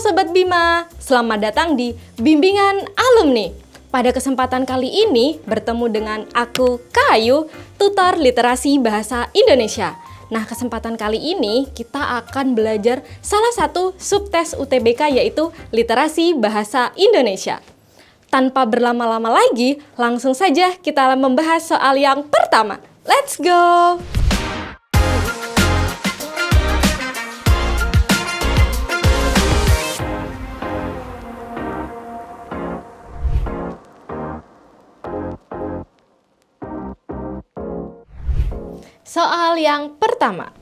Sobat Bima, selamat datang di Bimbingan Alumni. Pada kesempatan kali ini bertemu dengan aku, Kayu, tutor literasi bahasa Indonesia. Nah, kesempatan kali ini kita akan belajar salah satu subtes UTBK yaitu literasi bahasa Indonesia. Tanpa berlama-lama lagi, langsung saja kita membahas soal yang pertama. Let's go! Soal yang pertama.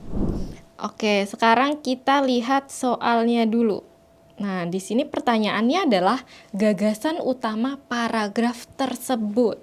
Oke, sekarang kita lihat soalnya dulu. Nah, di sini pertanyaannya adalah gagasan utama paragraf tersebut.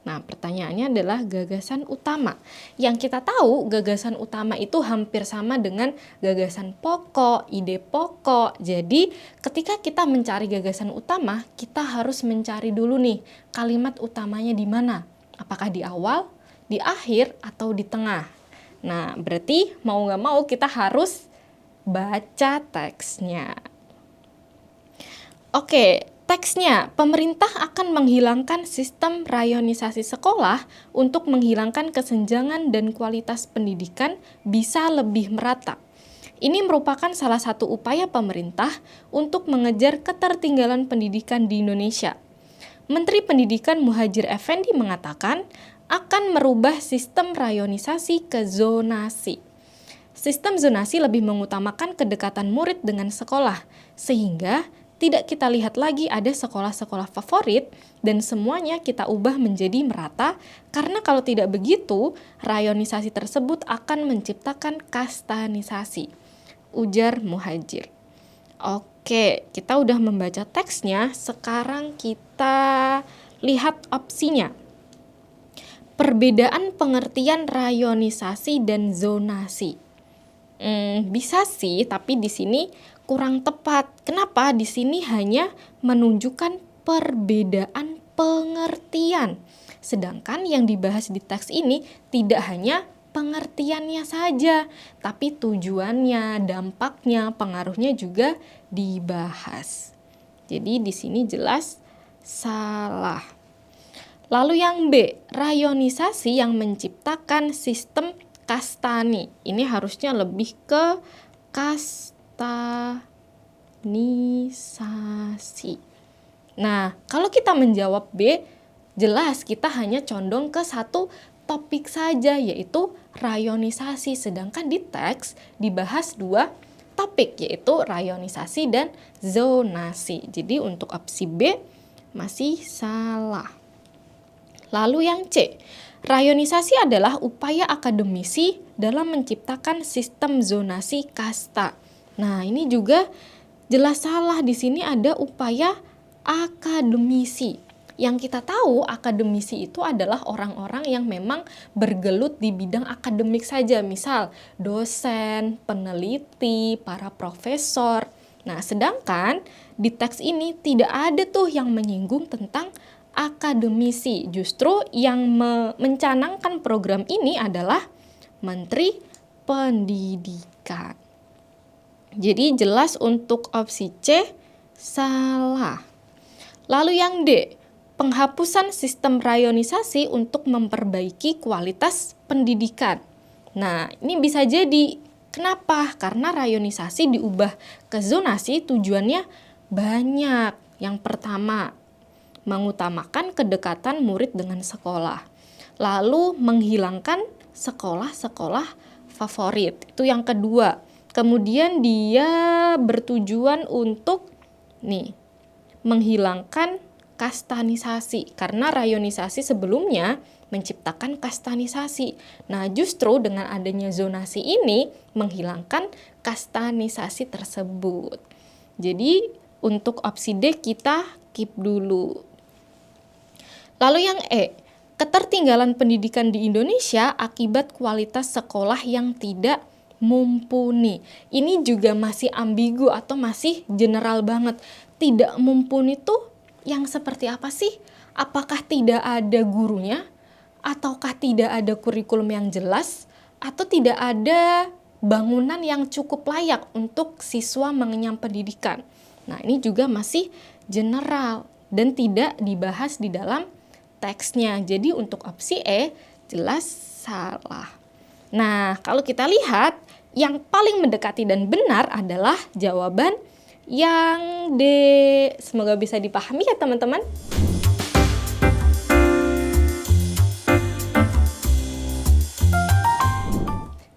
Nah, pertanyaannya adalah gagasan utama. Yang kita tahu, gagasan utama itu hampir sama dengan gagasan pokok, ide pokok. Jadi, ketika kita mencari gagasan utama, kita harus mencari dulu nih, kalimat utamanya di mana? Apakah di awal, di akhir, atau di tengah? Nah, berarti mau nggak mau kita harus baca teksnya. Oke, teksnya, pemerintah akan menghilangkan sistem rayonisasi sekolah untuk menghilangkan kesenjangan dan kualitas pendidikan bisa lebih merata. Ini merupakan salah satu upaya pemerintah untuk mengejar ketertinggalan pendidikan di Indonesia. Menteri Pendidikan Muhadjir Effendi mengatakan akan merubah sistem rayonisasi ke zonasi. Sistem zonasi lebih mengutamakan kedekatan murid dengan sekolah, sehingga tidak kita lihat lagi ada sekolah-sekolah favorit dan semuanya kita ubah menjadi merata, karena kalau tidak begitu, rayonisasi tersebut akan menciptakan kastanisasi, ujar Muhadjir. Oke, kita udah membaca teksnya, sekarang kita lihat opsinya. Perbedaan pengertian rayonisasi dan zonasi. Bisa sih, tapi di sini kurang tepat. Kenapa? Di sini hanya menunjukkan perbedaan pengertian. Sedangkan yang dibahas di teks ini tidak hanya pengertiannya saja, tapi tujuannya, dampaknya, pengaruhnya juga dibahas. Jadi di sini jelas salah. Lalu yang B, rayonisasi yang menciptakan sistem kastani. Ini harusnya lebih ke kastanisasi. Nah, kalau kita menjawab B, jelas kita hanya condong ke satu topik saja, yaitu rayonisasi. Sedangkan di teks dibahas dua topik, yaitu rayonisasi dan zonasi. Jadi untuk opsi B masih salah. Lalu yang C, rayonisasi adalah upaya akademisi dalam menciptakan sistem zonasi kasta. Nah, ini juga jelas salah. Di sini ada upaya akademisi. Yang kita tahu akademisi itu adalah orang-orang yang memang bergelut di bidang akademik saja. Misal dosen, peneliti, para profesor. Nah, sedangkan di teks ini tidak ada tuh yang menyinggung tentang akademisi. Justru yang mencanangkan program ini adalah Menteri Pendidikan. Jadi jelas untuk opsi C salah. Lalu yang D, penghapusan sistem rayonisasi untuk memperbaiki kualitas pendidikan. Nah, ini bisa jadi. Kenapa? Karena rayonisasi diubah ke zonasi tujuannya banyak. Yang pertama, mengutamakan kedekatan murid dengan sekolah. Lalu menghilangkan sekolah-sekolah favorit. Itu yang kedua. Kemudian dia bertujuan untuk menghilangkan kastanisasi. Karena rayonisasi sebelumnya menciptakan kastanisasi. Nah, justru dengan adanya zonasi ini menghilangkan kastanisasi tersebut. Jadi untuk opsi D kita keep dulu. Lalu yang E, ketertinggalan pendidikan di Indonesia akibat kualitas sekolah yang tidak mumpuni. Ini juga masih ambigu atau masih general banget. Tidak mumpuni tuh yang seperti apa sih? Apakah tidak ada gurunya? Ataukah tidak ada kurikulum yang jelas? Atau tidak ada bangunan yang cukup layak untuk siswa mengenyam pendidikan. Nah, ini juga masih general dan tidak dibahas di dalam teksnya. Jadi untuk opsi E jelas salah. Nah, kalau kita lihat yang paling mendekati dan benar adalah jawaban yang D. Semoga bisa dipahami ya teman-teman.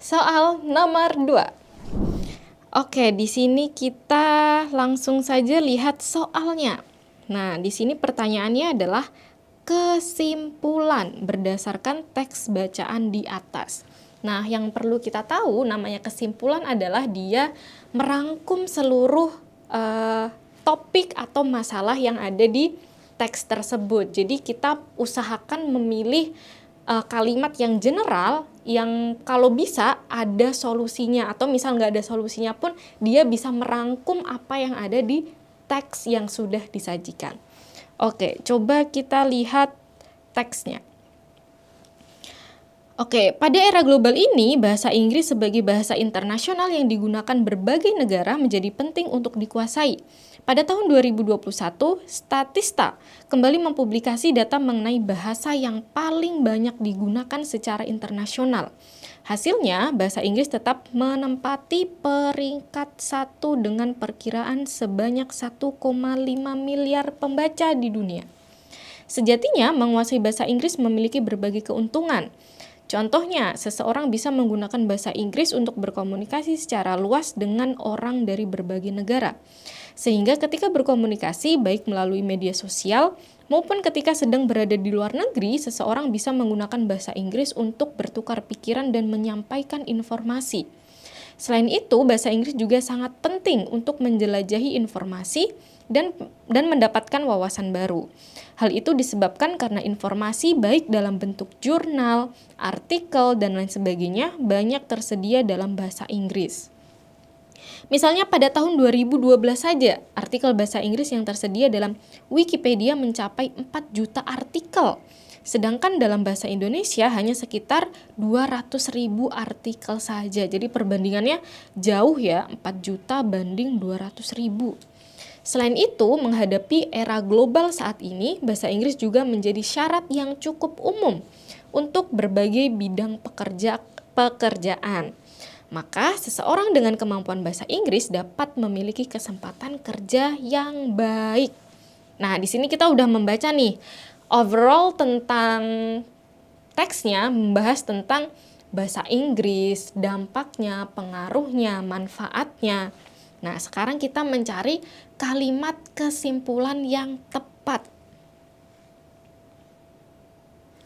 Soal nomor 2. Oke, di sini kita langsung saja lihat soalnya. Nah, di sini pertanyaannya adalah kesimpulan berdasarkan teks bacaan di atas. Nah, yang perlu kita tahu namanya kesimpulan adalah dia merangkum seluruh topik atau masalah yang ada di teks tersebut. Jadi kita usahakan memilih kalimat yang general yang kalau bisa ada solusinya, atau misal nggak ada solusinya pun dia bisa merangkum apa yang ada di teks yang sudah disajikan. Oke, coba kita lihat teksnya. Oke, pada era global ini, bahasa Inggris sebagai bahasa internasional yang digunakan berbagai negara menjadi penting untuk dikuasai. Pada tahun 2021, Statista kembali mempublikasi data mengenai bahasa yang paling banyak digunakan secara internasional. Hasilnya, bahasa Inggris tetap menempati peringkat 1 dengan perkiraan sebanyak 1,5 miliar pembaca di dunia. Sejatinya, menguasai bahasa Inggris memiliki berbagai keuntungan. Contohnya, seseorang bisa menggunakan bahasa Inggris untuk berkomunikasi secara luas dengan orang dari berbagai negara. Sehingga ketika berkomunikasi, baik melalui media sosial maupun ketika sedang berada di luar negeri, seseorang bisa menggunakan bahasa Inggris untuk bertukar pikiran dan menyampaikan informasi. Selain itu, bahasa Inggris juga sangat penting untuk menjelajahi informasi dan mendapatkan wawasan baru. Hal itu disebabkan karena informasi baik dalam bentuk jurnal, artikel, dan lain sebagainya banyak tersedia dalam bahasa Inggris. Misalnya pada tahun 2012 saja, artikel bahasa Inggris yang tersedia dalam Wikipedia mencapai 4 juta artikel. Sedangkan dalam bahasa Indonesia hanya sekitar 200.000 artikel saja. Jadi perbandingannya jauh ya, 4 juta banding 200.000. Selain itu, menghadapi era global saat ini, bahasa Inggris juga menjadi syarat yang cukup umum untuk berbagai bidang pekerjaan. Maka, seseorang dengan kemampuan bahasa Inggris dapat memiliki kesempatan kerja yang baik. Nah, di sini kita udah membaca nih, overall tentang teksnya membahas tentang bahasa Inggris, dampaknya, pengaruhnya, manfaatnya. Nah, sekarang kita mencari kalimat kesimpulan yang tepat.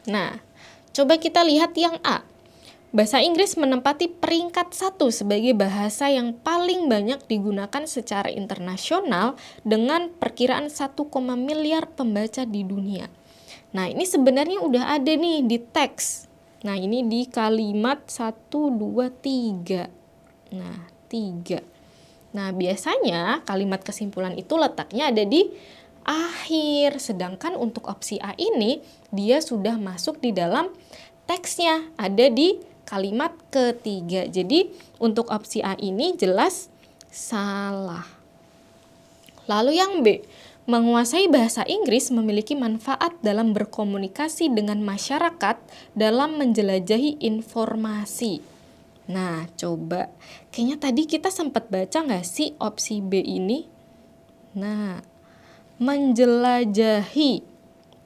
Nah, coba kita lihat yang A. Bahasa Inggris menempati peringkat 1 sebagai bahasa yang paling banyak digunakan secara internasional dengan perkiraan 1, miliar pembaca di dunia. Nah, ini sebenarnya udah ada nih di teks. Nah, ini di kalimat 1, 2, 3. Nah, 3. Nah, biasanya kalimat kesimpulan itu letaknya ada di akhir. Sedangkan untuk opsi A ini, dia sudah masuk di dalam teksnya. Ada di kalimat ketiga. Jadi untuk opsi A ini jelas salah. Lalu yang B, menguasai bahasa Inggris memiliki manfaat dalam berkomunikasi dengan masyarakat dalam menjelajahi informasi. Nah, coba. Kayaknya tadi kita sempat baca nggak sih opsi B ini? Nah, menjelajahi.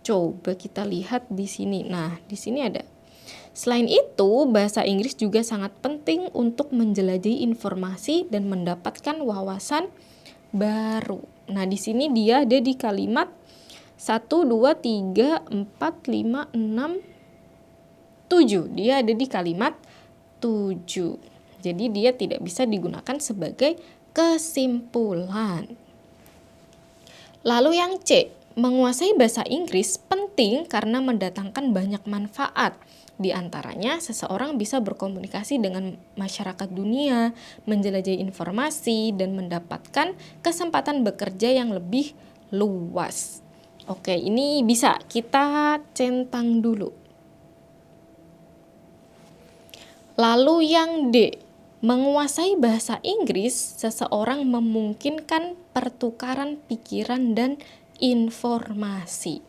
Coba kita lihat di sini. Nah, di sini ada. Selain itu, bahasa Inggris juga sangat penting untuk menjelajahi informasi dan mendapatkan wawasan baru. Nah, di sini dia ada di kalimat 1, 2, 3, 4, 5, 6, 7. Dia ada di kalimat 7. Jadi dia tidak bisa digunakan sebagai kesimpulan. Lalu yang C, menguasai bahasa Inggris penting karena mendatangkan banyak manfaat. Di antaranya, seseorang bisa berkomunikasi dengan masyarakat dunia, menjelajahi informasi, dan mendapatkan kesempatan bekerja yang lebih luas. Oke, ini bisa kita centang dulu. Lalu yang D, Menguasai bahasa Inggris, seseorang memungkinkan pertukaran pikiran dan informasi.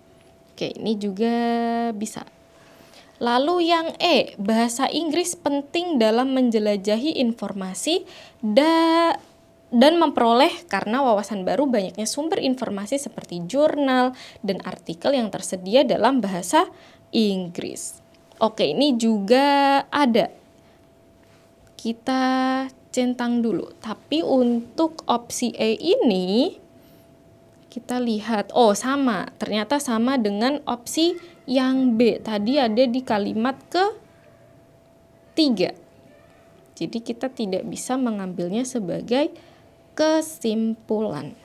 Oke, ini juga bisa. Lalu yang E, bahasa Inggris penting dalam menjelajahi informasi dan memperoleh karena wawasan baru banyaknya sumber informasi seperti jurnal dan artikel yang tersedia dalam bahasa Inggris. Oke, ini juga ada. Kita centang dulu. Tapi untuk opsi E ini kita lihat, oh sama, ternyata sama dengan opsi yang B. Tadi ada di kalimat ke-3. Jadi kita tidak bisa mengambilnya sebagai kesimpulan.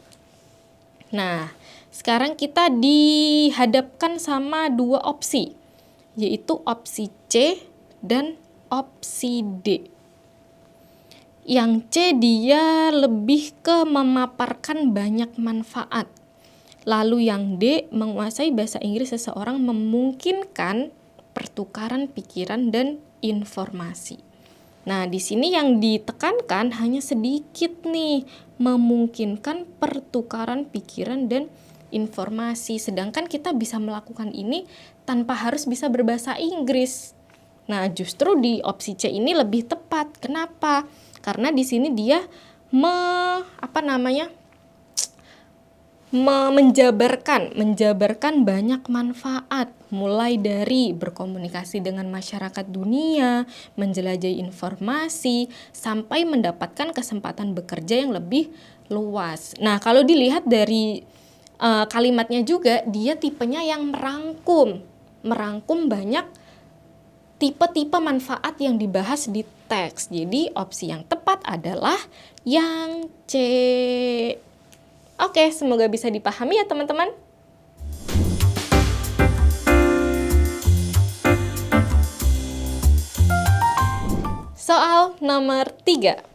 Nah, sekarang kita dihadapkan sama dua opsi, yaitu opsi C dan opsi D. Yang C dia lebih ke memaparkan banyak manfaat. Lalu yang D, menguasai bahasa Inggris seseorang memungkinkan pertukaran pikiran dan informasi. Nah, di sini yang ditekankan hanya sedikit nih, memungkinkan pertukaran pikiran dan informasi. Sedangkan kita bisa melakukan ini tanpa harus bisa berbahasa Inggris. Nah, justru di opsi C ini lebih tepat. Kenapa? Karena di sini dia menjabarkan banyak manfaat, mulai dari berkomunikasi dengan masyarakat dunia, menjelajahi informasi, sampai mendapatkan kesempatan bekerja yang lebih luas. Nah, kalau dilihat dari kalimatnya juga, dia tipenya yang merangkum banyak tipe-tipe manfaat yang dibahas di teks. Jadi opsi yang tepat adalah yang C. Oke, semoga bisa dipahami ya teman-teman. Soal nomor 3.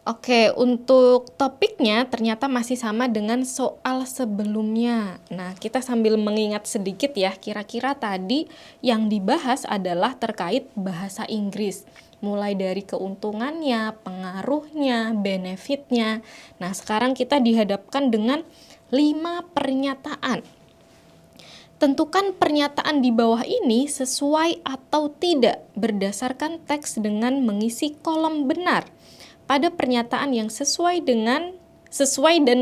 Oke, untuk topiknya ternyata masih sama dengan soal sebelumnya. Nah, kita sambil mengingat sedikit ya, kira-kira tadi yang dibahas adalah terkait bahasa Inggris. Mulai dari keuntungannya, pengaruhnya, benefitnya. Nah, sekarang kita dihadapkan dengan 5 pernyataan. Tentukan pernyataan di bawah ini sesuai atau tidak berdasarkan teks dengan mengisi kolom benar pada pernyataan yang sesuai dan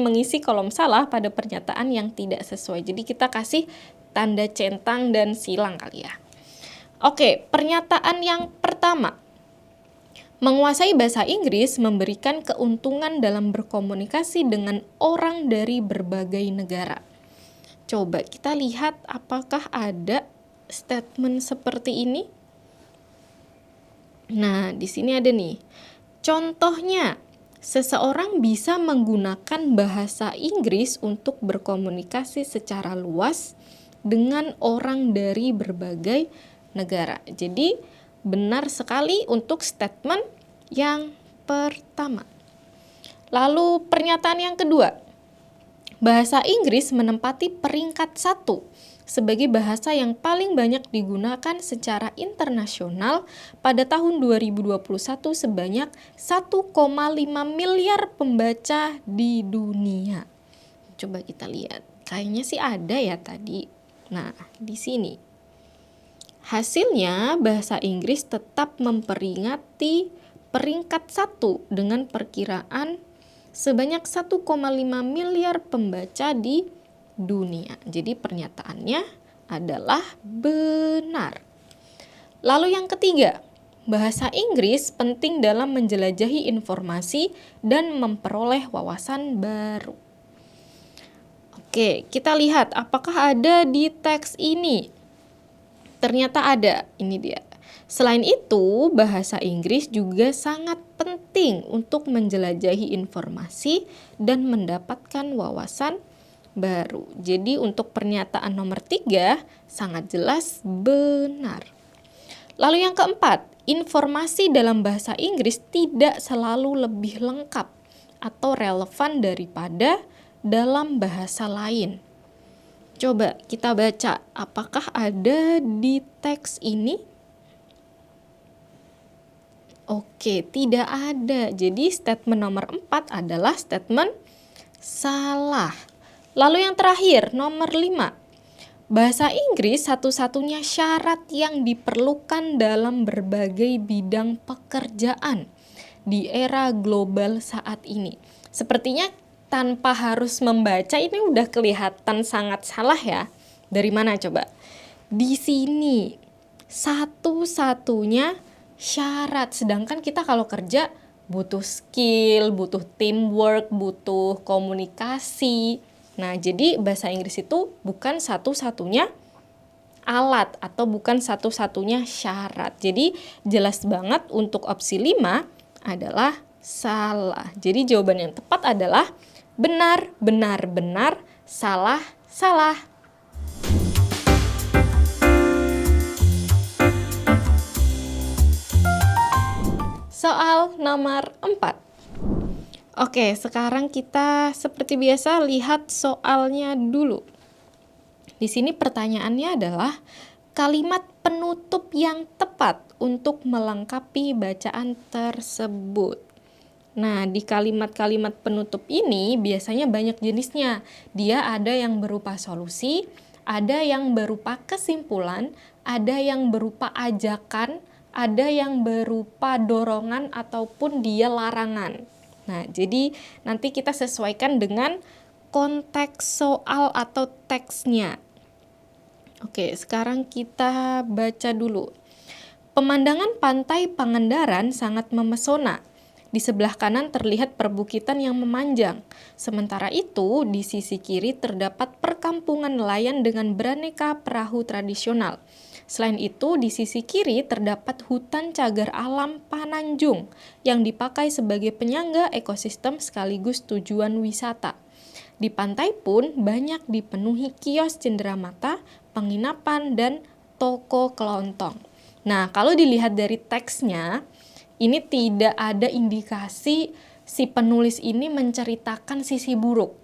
mengisi kolom salah pada pernyataan yang tidak sesuai. Jadi kita kasih tanda centang dan silang kali ya. Oke, pernyataan yang pertama. Menguasai bahasa Inggris memberikan keuntungan dalam berkomunikasi dengan orang dari berbagai negara. Coba kita lihat apakah ada statement seperti ini. Nah, di sini ada nih. Contohnya, seseorang bisa menggunakan bahasa Inggris untuk berkomunikasi secara luas dengan orang dari berbagai negara. Jadi, benar sekali untuk statement yang pertama. Lalu, pernyataan yang kedua. Bahasa Inggris menempati peringkat 1 sebagai bahasa yang paling banyak digunakan secara internasional pada tahun 2021 sebanyak 1,5 miliar pembaca di dunia. Coba kita lihat. Kayaknya sih ada ya tadi. Nah, di sini. Hasilnya bahasa Inggris tetap memperingati peringkat 1 dengan perkiraan sebanyak 1,5 miliar pembaca di dunia. Jadi pernyataannya adalah benar. Lalu yang ketiga, bahasa Inggris penting dalam menjelajahi informasi dan memperoleh wawasan baru. Oke, kita lihat apakah ada di teks ini. Ternyata ada, ini dia. Selain itu, bahasa Inggris juga sangat penting untuk menjelajahi informasi dan mendapatkan wawasan baru. Jadi untuk pernyataan nomor 3 sangat jelas benar. Lalu yang keempat, informasi dalam bahasa Inggris tidak selalu lebih lengkap atau relevan daripada dalam bahasa lain. Coba kita baca, apakah ada di teks ini? Oke, tidak ada. Jadi statement nomor 4 adalah statement salah. Lalu yang terakhir, nomor 5. Bahasa Inggris satu-satunya syarat yang diperlukan dalam berbagai bidang pekerjaan di era global saat ini. Sepertinya tanpa harus membaca ini udah kelihatan sangat salah ya. Dari mana coba? Di sini satu-satunya syarat. Sedangkan kita kalau kerja butuh skill, butuh teamwork, butuh komunikasi. Nah, jadi bahasa Inggris itu bukan satu-satunya alat atau bukan satu-satunya syarat. Jadi jelas banget untuk opsi 5 adalah salah. Jadi jawaban yang tepat adalah benar, benar, benar, salah, salah. Soal nomor 4. Oke, sekarang kita seperti biasa lihat soalnya dulu. Di sini pertanyaannya adalah kalimat penutup yang tepat untuk melengkapi bacaan tersebut. Nah, di kalimat-kalimat penutup ini biasanya banyak jenisnya. Dia ada yang berupa solusi, ada yang berupa kesimpulan, ada yang berupa ajakan, ada yang berupa dorongan ataupun dia larangan. Nah, jadi nanti kita sesuaikan dengan konteks soal atau teksnya. Oke, sekarang kita baca dulu. Pemandangan pantai Pangandaran sangat memesona. Di sebelah kanan terlihat perbukitan yang memanjang. Sementara itu, di sisi kiri terdapat perkampungan nelayan dengan beraneka perahu tradisional. Selain itu, di sisi kiri terdapat hutan cagar alam Pananjung yang dipakai sebagai penyangga ekosistem sekaligus tujuan wisata. Di pantai pun banyak dipenuhi kios cenderamata, penginapan, dan toko kelontong. Nah, kalau dilihat dari teksnya, ini tidak ada indikasi si penulis ini menceritakan sisi buruk,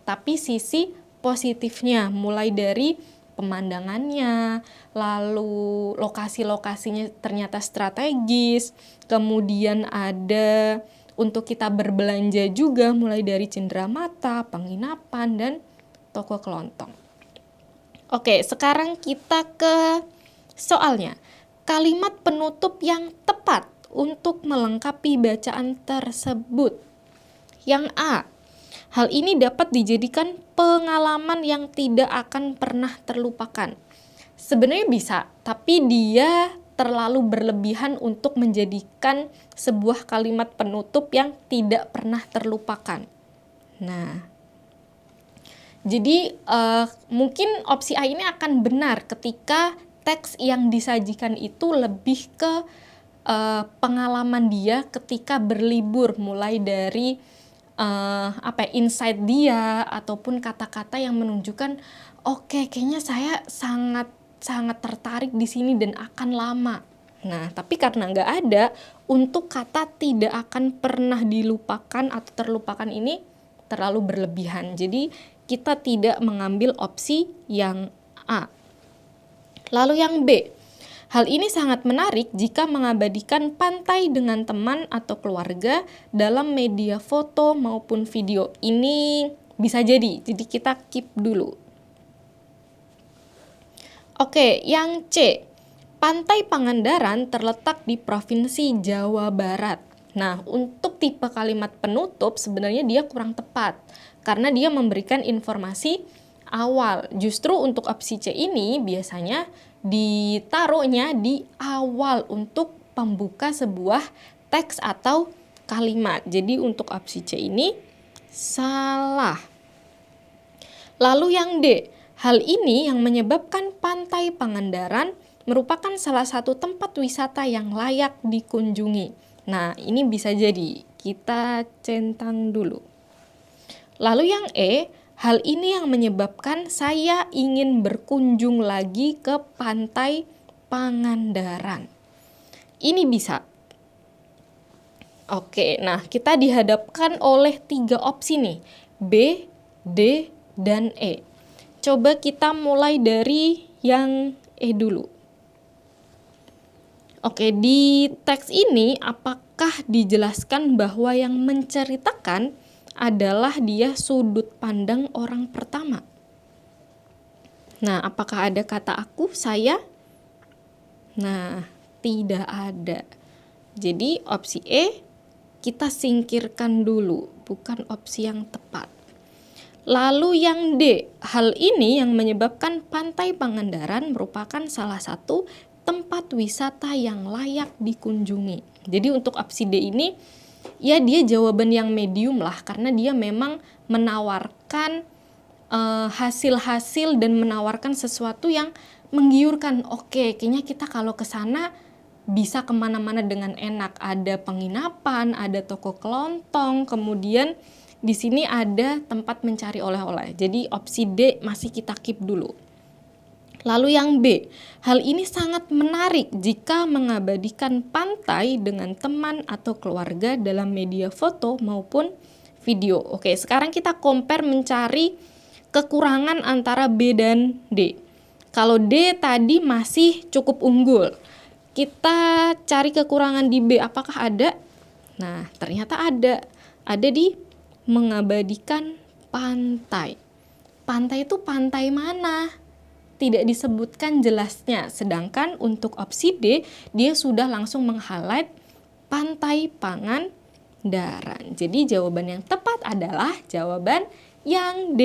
tapi sisi positifnya, mulai dari pemandangannya, lalu lokasi-lokasinya ternyata strategis, kemudian ada untuk kita berbelanja juga mulai dari cenderamata, penginapan, dan toko kelontong. Oke, sekarang kita ke soalnya. Kalimat penutup yang tepat untuk melengkapi bacaan tersebut. Yang A. Hal ini dapat dijadikan pengalaman yang tidak akan pernah terlupakan. Sebenarnya bisa, tapi dia terlalu berlebihan untuk menjadikan sebuah kalimat penutup yang tidak pernah terlupakan. Nah, jadi mungkin opsi A ini akan benar ketika teks yang disajikan itu lebih ke pengalaman dia ketika berlibur, mulai dari insight dia ataupun kata-kata yang menunjukkan oke, kayaknya saya sangat tertarik di sini dan akan lama. Nah, tapi karena nggak ada, untuk kata tidak akan pernah dilupakan atau terlupakan ini terlalu berlebihan. Jadi kita tidak mengambil opsi yang A. Lalu yang B. Hal ini sangat menarik jika mengabadikan pantai dengan teman atau keluarga dalam media foto maupun video. Ini bisa jadi kita keep dulu. Oke, yang C. Pantai Pangandaran terletak di Provinsi Jawa Barat. Nah, untuk tipe kalimat penutup sebenarnya dia kurang tepat karena dia memberikan informasi awal. Justru untuk opsi C ini biasanya ditaruhnya di awal untuk pembuka sebuah teks atau kalimat. Jadi untuk opsi C ini salah. Lalu yang D, hal ini yang menyebabkan Pantai Pangandaran merupakan salah satu tempat wisata yang layak dikunjungi. Nah, ini bisa jadi. Kita centang dulu. Lalu yang E, hal ini yang menyebabkan saya ingin berkunjung lagi ke Pantai Pangandaran. Ini bisa. Oke, nah kita dihadapkan oleh 3 opsi nih. B, D, dan E. Coba kita mulai dari yang E dulu. Oke, di teks ini apakah dijelaskan bahwa yang menceritakan adalah dia sudut pandang orang pertama? Nah, apakah ada kata aku, saya? Nah, tidak ada. Jadi opsi E kita singkirkan dulu, bukan opsi yang tepat. Lalu yang D, hal ini yang menyebabkan Pantai Pangandaran merupakan salah satu tempat wisata yang layak dikunjungi. Jadi untuk opsi D ini, ya dia jawaban yang medium lah, karena dia memang menawarkan hasil-hasil dan menawarkan sesuatu yang menggiurkan. Oke, kayaknya kita kalau ke sana bisa kemana-mana dengan enak. Ada penginapan, ada toko kelontong, kemudian di sini ada tempat mencari oleh-oleh. Jadi opsi D masih kita keep dulu. Lalu yang B, hal ini sangat menarik jika mengabadikan pantai dengan teman atau keluarga dalam media foto maupun video. Oke, sekarang kita compare mencari kekurangan antara B dan D. Kalau D tadi masih cukup unggul. Kita cari kekurangan di B, apakah ada? Nah, ternyata ada. Ada di mengabadikan pantai. Pantai itu pantai mana? Tidak disebutkan jelasnya. Sedangkan untuk opsi D, dia sudah langsung meng-highlight Pantai Pangandaran. Jadi jawaban yang tepat adalah jawaban yang D.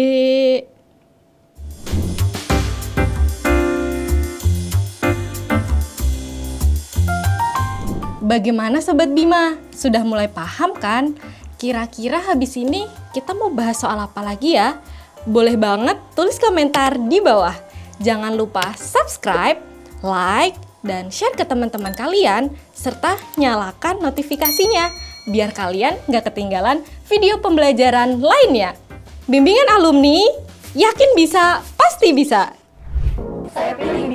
Bagaimana Sobat Bima? Sudah mulai paham kan? Kira-kira habis ini kita mau bahas soal apa lagi ya? Boleh banget tulis komentar di bawah. Jangan lupa subscribe, like, dan share ke teman-teman kalian, serta nyalakan notifikasinya, biar kalian nggak ketinggalan video pembelajaran lainnya. Bimbingan alumni, yakin bisa, pasti bisa. Saya pilih